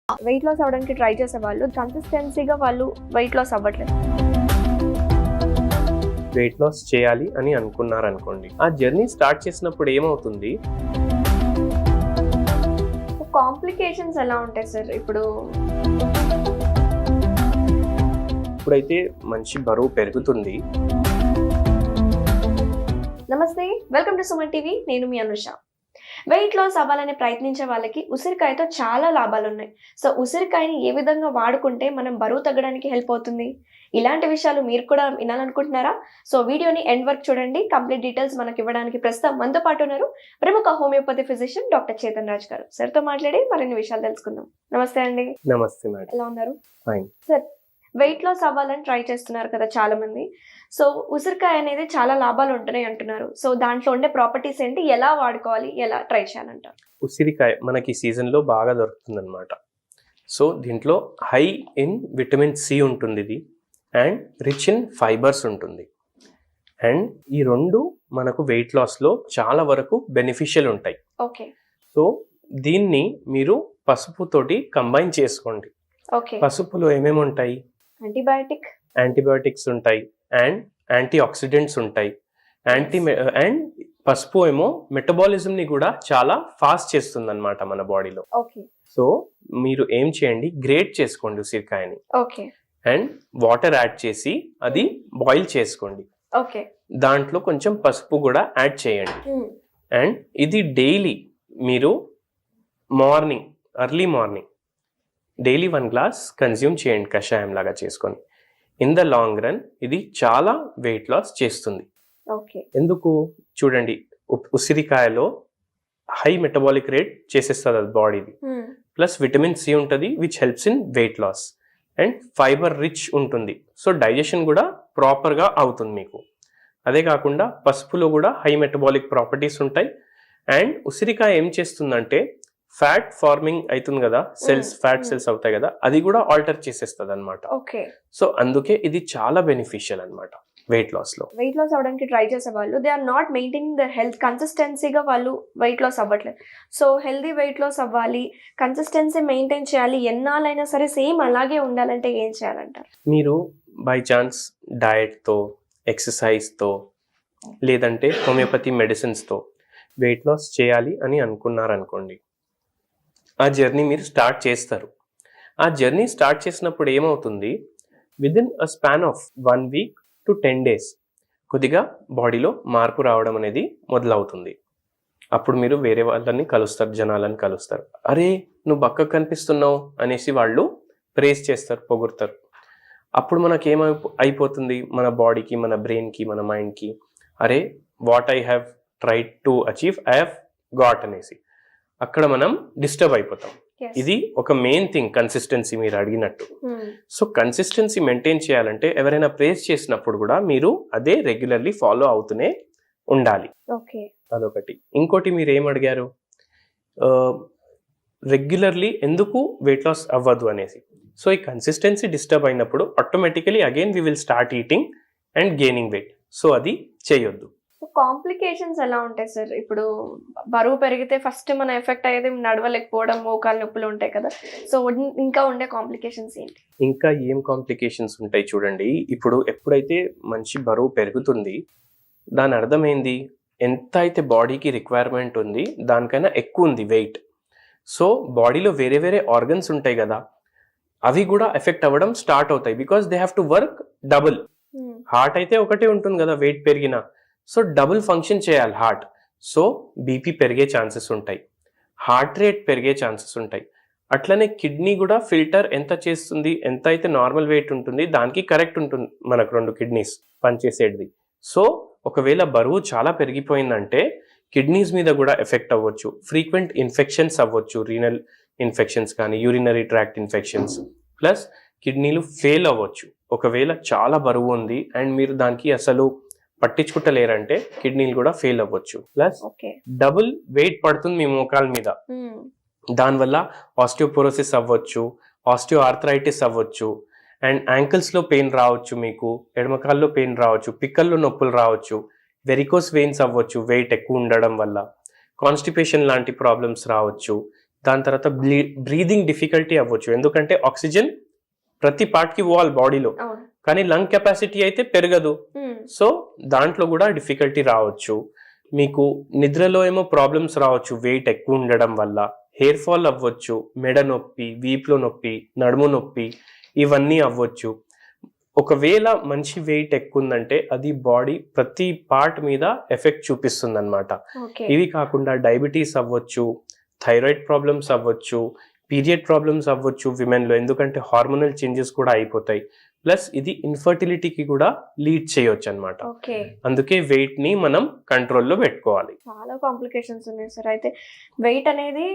Weight loss అవ్వడానికి try చేసే వాళ్ళు కన్సిస్టెన్సీగా వాళ్ళు వెయిట్ లాస్ అవ్వట్లేదు. వెయిట్ లాస్ చేయాలి అని అనుకున్నారనుకోండి, ఆ జర్నీ స్టార్ట్ చేసినప్పుడు ఏమవుతుంది, కాంప్లికేషన్స్ ఎలా ఉంటాయి సార్? ఇప్పుడైతే మంచి బరువు పెరుగుతుంది. నమస్తే, వెల్కమ్ టు సుమన్ టీవీ. నేను మీ అనుష. వెయిట్ లాస్ అవ్వాలని ప్రయత్నించే వాళ్ళకి ఉసిరికాయతో చాలా లాభాలు ఉన్నాయి. సో ఉసిరికాయని ఏ విధంగా వాడుకుంటే మనం బరువు తగ్గడానికి హెల్ప్ అవుతుంది, ఇలాంటి విషయాలు మీరు కూడా వినాలనుకుంటున్నారా? సో వీడియోని ఎండ్ వరకు చూడండి. కంప్లీట్ డీటెయిల్స్ మనకి ఇవ్వడానికి ప్రస్తుతం మనతో పాటు ఉన్నారు ప్రముఖ homeopathy physician doctor Chetan Raj గారు. సార్తో మాట్లాడి మరిన్ని విషయాలు తెలుసుకుందాం. నమస్తే అండి. నమస్తే మేడం. ఎలా ఉన్నారు? ఫైన్. సార్, వెయిట్ లాస్ అవ్వాలని ట్రై చేస్తున్నారు కదా చాలా మంది. సో ఉసిరికాయ అనేది చాలా లాభాలు ఉంటున్నాయి అంటున్నారు. సో దాంట్లో ఉండే ప్రాపర్టీస్ ఏంటి, ఎలా వాడుకోవాలి, ఎలా ట్రై చేయాలంటారు? ఉసిరికాయ మనకి సీజన్లో బాగా దొరుకుతుంది అనమాట. సో దీంట్లో హై ఇన్ విటమిన్ సి ఉంటుంది ఇది, అండ్ రిచ్ ఇన్ ఫైబర్స్ ఉంటుంది. అండ్ ఈ రెండు మనకు వెయిట్ లాస్లో చాలా వరకు బెనిఫిషియల్ ఉంటాయి. ఓకే. సో దీన్ని మీరు పసుపుతోటి కంబైన్ చేసుకోండి. ఓకే. పసుపులో ఏమేమి ఉంటాయి? యాంటీబయాటిక్స్ ఉంటాయి, అండ్ యాంటీ ఆక్సిడెంట్స్ ఉంటాయి. అండ్ పసుపు ఏమో మెటబాలిజంని కూడా చాలా ఫాస్ట్ చేస్తుంది అనమాట మన బాడీలో. ఓకే. సో మీరు ఏం చేయండి, గ్రేట్ చేసుకోండి ఉసిరికాయని. ఓకే. అండ్ వాటర్ యాడ్ చేసి అది బాయిల్ చేసుకోండి. ఓకే. దాంట్లో కొంచెం పసుపు కూడా యాడ్ చేయండి. అండ్ ఇది డైలీ మీరు early morning daily 1 glass consume చేయండి, కషాయం లాగా చేసుకొని. ఇన్ ద లాంగ్ రన్ ఇది చాలా వెయిట్ లాస్ చేస్తుంది. ఓకే. ఎందుకు చూడండి, ఉసిరికాయలో హై మెటబాలిక్ రేట్ చేసేస్తుంది అది బాడీది. ప్లస్ విటమిన్ సి ఉంటుంది, which helps in weight loss. And fibre rich ఉంటుంది, సో డైజెషన్ కూడా ప్రాపర్గా అవుతుంది మీకు. అదే కాకుండా పసుపులో కూడా హై మెటబాలిక్ ప్రాపర్టీస్ ఉంటాయి. అండ్ ఉసిరికాయ ఏం చేస్తుందంటే, ఫ్యాట్ ఫార్మింగ్ అవుతుంది కదా, ఫ్యాట్ సెల్స్ అవుతాయి కదా, అది కూడా ఆల్టర్ చేసేస్తుంది అనమాట. ఓకే. సో అందుకే ఇది చాలా బెనిఫిషియల్ అనమాట వెయిట్ లాస్ లో. వెయిట్ లాస్ అవడానికి ట్రై చేసే వాళ్ళు they are not maintaining the health, కన్సిస్టెన్సీగా వాళ్ళు వెయిట్ లాస్ అవ్వట్లేదు. సో హెల్దీ వెయిట్ లాస్ అవ్వాలి, కన్సిస్టెన్సీ మెయింటైన్ చేయాలి, ఎన్నాళ్ళైనా సరే సేమ్ అలాగే ఉండాలంటే ఏం చేయాలంటారు? మీరు బై ఛాన్స్ డయట్తో, ఎక్సర్సైజ్తో, లేదంటే హోమియోపతి మెడిసిన్స్తో వెయిట్ లాస్ చేయాలి అని అనుకున్నారనుకోండి, ఆ జర్నీ మీరు స్టార్ట్ చేస్తారు. ఆ జర్నీ స్టార్ట్ చేసినప్పుడు ఏమవుతుంది, within a span of 1 week to 10 days కొద్దిగా బాడీలో మార్పు రావడం అనేది మొదలవుతుంది. అప్పుడు మీరు వేరే వాళ్ళని కలుస్తారు, జనాలను కలుస్తారు. అరే నువ్వు బక్కగా కనిపిస్తున్నావు అనేసి వాళ్ళు ప్రేస్ చేస్తారు, పొగుడతారు. అప్పుడు మనకి అయిపోతుంది, మన బాడీకి, మన బ్రెయిన్కి, మన మైండ్కి, అరే what I have tried to achieve I have got అనేసి అక్కడ మనం డిస్టర్బ్ అయిపోతాం. ఇది ఒక మెయిన్ థింగ్, కన్సిస్టెన్సీ మీరు అడిగినట్టు. సో కన్సిస్టెన్సీ మెయింటైన్ చేయాలంటే ఎవరైనా ప్రేస్ చేసినప్పుడు కూడా మీరు అదే రెగ్యులర్లీ ఫాలో అవుతూనే ఉండాలి. అదొకటి. ఇంకోటి మీరు ఏం అడిగారు, రెగ్యులర్లీ ఎందుకు వెయిట్ లాస్ అవ్వదు అనేసి. సో ఈ కన్సిస్టెన్సీ డిస్టర్బ్ అయినప్పుడు automatically again we will start eating and gaining wait. So అది చేయొద్దు. కాంప్లికేషన్స్ ఎలా ఉంటాయి సార్? ఇప్పుడు బరువు పెరిగితే ఫస్ట్ మన ఎఫెక్ట్ అయ్యేది నడవలేకపోవడం, మోకాలు నొప్పులు ఉంటాయి కదా. సో ఇంకా ఉండే కాంప్లికేషన్స్ ఏంటి? ఇంకా ఏం కాంప్లికేషన్స్ ఉంటాయి చూడండి. ఇప్పుడు ఎప్పుడైతే మంచి బరువు పెరుగుతుంది, దాని అర్థం ఏంది, ఎంత అయితే బాడీకి రిక్వైర్మెంట్ ఉంది దానికైనా ఎక్కువ ఉంది వెయిట్. సో బాడీలో వేరే వేరే ఆర్గన్స్ ఉంటాయి కదా, అవి కూడా ఎఫెక్ట్ అవ్వడం స్టార్ట్ అవుతాయి. Because they have to work double. Heart అయితే ఒకటే ఉంటుంది కదా వెయిట్ పెరిగినా, సో డబుల్ ఫంక్షన్ చేయాలి హార్ట్. సో బీపీ పెరిగే ఛాన్సెస్ ఉంటాయి, హార్ట్ రేట్ పెరిగే ఛాన్సెస్ ఉంటాయి. అట్లనే కిడ్నీ కూడా ఫిల్టర్ ఎంత చేస్తుంది, ఎంత అయితే నార్మల్ వెయిట్ ఉంటుంది దానికి కరెక్ట్ ఉంటుంది మనకు 2 కిడ్నీస్ పనిచేసేది. సో ఒకవేళ బరువు చాలా పెరిగిపోయిందంటే కిడ్నీస్ మీద కూడా ఎఫెక్ట్ అవ్వచ్చు, ఫ్రీక్వెంట్ ఇన్ఫెక్షన్స్ అవ్వచ్చు, రీనల్ ఇన్ఫెక్షన్స్ కానీ యూరినరీ ట్రాక్ట్ ఇన్ఫెక్షన్స్, ప్లస్ కిడ్నీలు ఫెయిల్ అవ్వచ్చు. ఒకవేళ చాలా బరువు ఉంది అండ్ మీరు దానికి అసలు పట్టించుకుంటలేరంటే కిడ్నీలు కూడా ఫెయిల్ అవ్వచ్చు. ప్లస్ డబుల్ వెయిట్ పడుతుంది మీ మోకాల మీద, దానివల్ల ఆస్టియోపోరోసిస్ అవ్వచ్చు, ఆస్టియో ఆర్థరైటిస్ అవ్వచ్చు, అండ్ యాంకిల్స్లో పెయిన్ రావచ్చు, మీకు ఎడమకాల్లో పెయిన్ రావచ్చు, పిక్కల్లో నొప్పులు రావచ్చు, వెరికోస్ వెయిన్స్ అవ్వచ్చు వెయిట్ ఎక్కువ ఉండడం వల్ల, కాన్స్టిపేషన్ లాంటి ప్రాబ్లమ్స్ రావచ్చు. దాని తర్వాత బ్రీదింగ్ డిఫికల్టీ అవ్వచ్చు, ఎందుకంటే ఆక్సిజన్ ప్రతి పార్ట్కి పోవాలి బాడీలో, అవును. కానీ లంగ్ కెపాసిటీ అయితే పెరగదు. సో దాంట్లో కూడా డిఫికల్టీ రావచ్చు. మీకు నిద్రలో ఏమో ప్రాబ్లమ్స్ రావచ్చు వెయిట్ ఎక్కువ ఉండడం వల్ల. హెయిర్ ఫాల్ అవ్వచ్చు, మెడ నొప్పి, వీపులో నొప్పి, నడుము నొప్పి, ఇవన్నీ అవ్వచ్చు. ఒకవేళ మంచి వెయిట్ ఎక్కువ ఉందంటే అది బాడీ ప్రతి పార్ట్ మీద ఎఫెక్ట్ చూపిస్తుంది అనమాట. ఓకే. ఇవి కాకుండా డయాబెటీస్ అవ్వచ్చు, థైరాయిడ్ ప్రాబ్లమ్స్ అవ్వచ్చు, పీరియడ్ ప్రాబ్లమ్స్ అవ్వచ్చు విమెన్లో, ఎందుకంటే హార్మోనల్ చేంజెస్ కూడా అయిపోతాయి. ప్లస్ ఇది ఇన్ఫర్టిలిటీకి కూడా లీడ్ చేయొచ్చు అనమాట. ఓకే. అందుకే వెయిట్ ని మనం కంట్రోల్లో పెట్టుకోవాలి. చాలా కాంప్లికేషన్స్ ఉన్నాయి సార్. అయితే వెయిట్ అనేది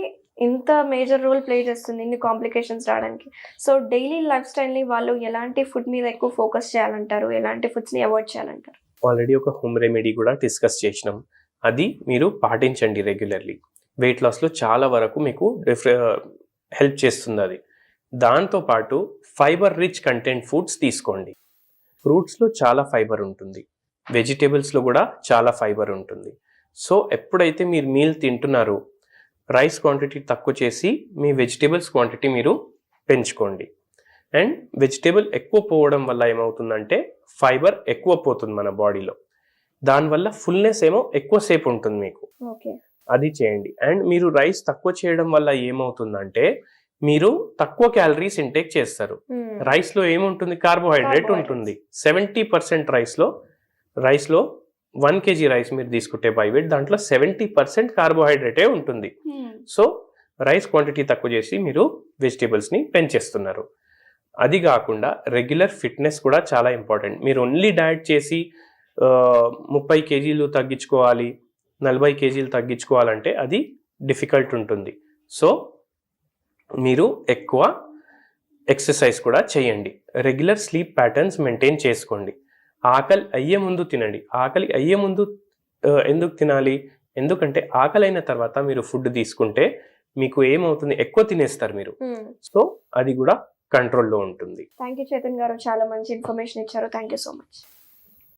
ఇంత మేజర్ రోల్ ప్లే చేస్తుంది ఇన్ని కాంప్లికేషన్స్ రావడానికి. సో డైలీ లైఫ్ స్టైల్ని వాళ్ళు ఎలాంటి ఫుడ్ మీద ఎక్కువ ఫోకస్ చేయాలంటారు, ఎలాంటి ఫుడ్స్ని అవాయిడ్ చేయాలంటారు? ఆల్రెడీ ఒక హోమ్ రెమెడీ కూడా డిస్కస్ చేసినాం, అది మీరు పాటించండి రెగ్యులర్లీ. వెయిట్ లాస్లో చాలా వరకు మీకు హెల్ప్ చేస్తుంది అది. దాంతోపాటు ఫైబర్ రిచ్ కంటెంట్ ఫుడ్స్ తీసుకోండి. ఫ్రూట్స్లో చాలా ఫైబర్ ఉంటుంది, వెజిటేబుల్స్లో కూడా చాలా ఫైబర్ ఉంటుంది. సో ఎప్పుడైతే మీరు మీల్ తింటున్నారో రైస్ క్వాంటిటీ తక్కువ చేసి మీ వెజిటేబుల్స్ క్వాంటిటీ మీరు పెంచుకోండి. అండ్ వెజిటేబుల్ ఎక్కువ పోవడం వల్ల ఏమవుతుందంటే ఫైబర్ ఎక్కువ పోతుంది మన బాడీలో, దానివల్ల ఫుల్నెస్ ఏమో ఎక్కువసేపు ఉంటుంది మీకు. ఓకే. అది చేయండి. అండ్ మీరు రైస్ తక్కువ చేయడం వల్ల ఏమవుతుందంటే మీరు తక్కువ క్యాలరీస్ ఇంటేక్ చేస్తారు. రైస్లో ఏముంటుంది? కార్బోహైడ్రేట్ ఉంటుంది. 70% రైస్లో 1 kg రైస్ మీరు తీసుకుంటే బై వెయిట్, దాంట్లో 70% కార్బోహైడ్రేటే ఉంటుంది. సో రైస్ క్వాంటిటీ తక్కువ చేసి మీరు వెజిటేబుల్స్ని పెంచేస్తున్నారు. అది కాకుండా రెగ్యులర్ ఫిట్నెస్ కూడా చాలా ఇంపార్టెంట్. మీరు ఓన్లీ డయట్ చేసి 30 kg తగ్గించుకోవాలి, 40 kg తగ్గించుకోవాలంటే అది డిఫికల్ట్ ఉంటుంది. సో మీరు ఎక్కువ ఎక్సర్సైజ్ కూడా చేయండి. రెగ్యులర్ స్లీప్ ప్యాటర్న్స్ మెయింటైన్ చేసుకోండి. ఆకలి అయ్యే ముందు తినండి. ఆకలి అయ్యే ముందు ఎందుకు తినాలి? ఎందుకంటే ఆకలి అయిన తర్వాత మీరు ఫుడ్ తీసుకుంటే మీకు ఏమవుతుంది, ఎక్కువ తినేస్తారు మీరు. సో అది కూడా కంట్రోల్లో ఉంటుంది. థ్యాంక్ యూ చైతన్ గారు, చాలా మంచి ఇన్ఫర్మేషన్ ఇచ్చారు. Thank you so much.